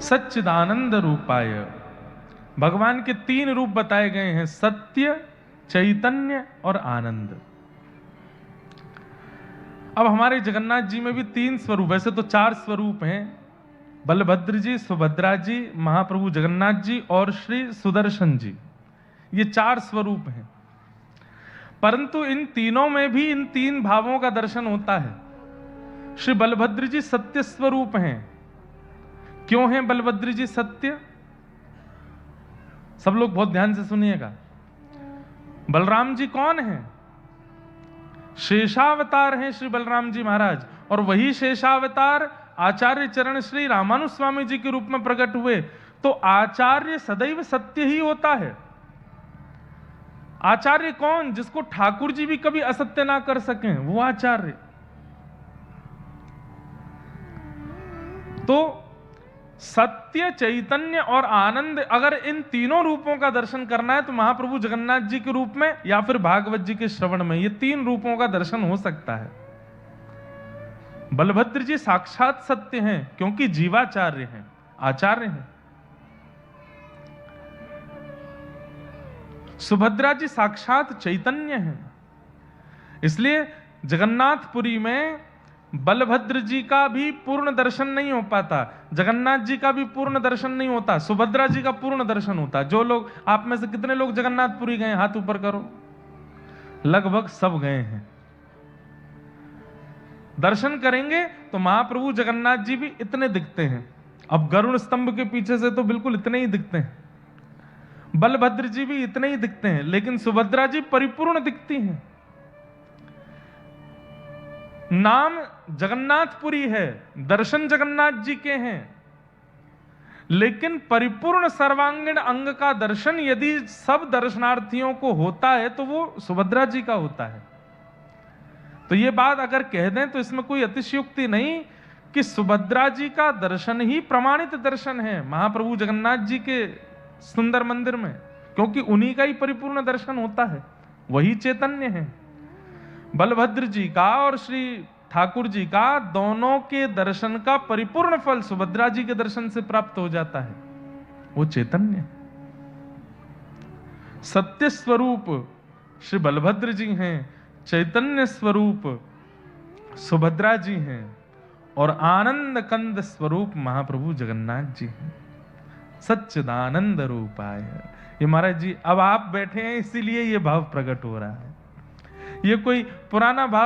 सच्चिदानंद रूपाय। भगवान के तीन रूप बताए गए हैं, सत्य, चैतन्य और आनंद। अब हमारे जगन्नाथ जी में भी तीन स्वरूप, वैसे तो चार स्वरूप हैं, बलभद्र जी, सुभद्रा जी, महाप्रभु जगन्नाथ जी और श्री सुदर्शन जी, ये चार स्वरूप हैं। परंतु इन तीनों में भी इन तीन भावों का दर्शन होता है। श्री बलभद्र जी सत्य स्वरूप हैं। क्यों हैं बलभद्र जी सत्य? सब लोग बहुत ध्यान से सुनिएगा। बलराम जी कौन हैं? शेषावतार हैं श्री बलराम जी महाराज, और वही शेषावतार आचार्य चरण श्री रामानुज स्वामी जी के रूप में प्रकट हुए। तो आचार्य सदैव सत्य ही होता है। आचार्य कौन? जिसको ठाकुर जी भी कभी असत्य ना कर सकें, वो आचार्य। तो सत्य, चैतन्य और आनंद, अगर इन तीनों रूपों का दर्शन करना है तो महाप्रभु जगन्नाथ जी के रूप में या फिर भागवत जी के श्रवण में, ये तीन रूपों का दर्शन हो सकता है। बलभद्र जी साक्षात सत्य हैं क्योंकि जीवाचार्य हैं, आचार्य हैं। सुभद्रा जी साक्षात चैतन्य हैं। इसलिए जगन्नाथपुरी में बलभद्र जी का भी पूर्ण दर्शन नहीं हो पाता, जगन्नाथ जी का भी पूर्ण दर्शन नहीं होता, सुभद्रा जी का पूर्ण दर्शन होता। जो लोग, आप में से कितने लोग जगन्नाथपुरी गए? हाथ ऊपर करो। लगभग सब गए हैं। दर्शन करेंगे तो महाप्रभु जगन्नाथ जी भी इतने दिखते हैं। अब गरुड़ स्तंभ के पीछे से तो बिल्कुल इतने ही दिखते हैं, बलभद्र जी भी इतने ही दिखते हैं, लेकिन सुभद्रा जी परिपूर्ण दिखती हैं। नाम जगन्नाथपुरी है, दर्शन जगन्नाथ जी के हैं, लेकिन परिपूर्ण सर्वांगीण अंग का दर्शन यदि सब दर्शनार्थियों को होता है तो वो सुभद्रा जी का होता है। तो ये बात अगर कह दें तो इसमें कोई अतिशयोक्ति नहीं कि सुभद्रा जी का दर्शन ही प्रमाणित दर्शन है महाप्रभु जगन्नाथ जी के सुंदर मंदिर में, क्योंकि उन्हीं का ही परिपूर्ण दर्शन होता है, वही चैतन्य है। बलभद्र जी का और श्री ठाकुर जी का दोनों के दर्शन का परिपूर्ण फल सुभद्रा जी के दर्शन से प्राप्त हो जाता है, वो चैतन्य। सत्य स्वरूप श्री बलभद्र जी हैं, चैतन्य स्वरूप सुभद्रा जी हैं, और आनंद कंद स्वरूप महाप्रभु जगन्नाथ जी हैं। सच्चिदानंद रूपाय। ये महाराज जी अब आप बैठे हैं इसीलिए ये भाव प्रकट हो रहा है। ये कोई पुराना भाव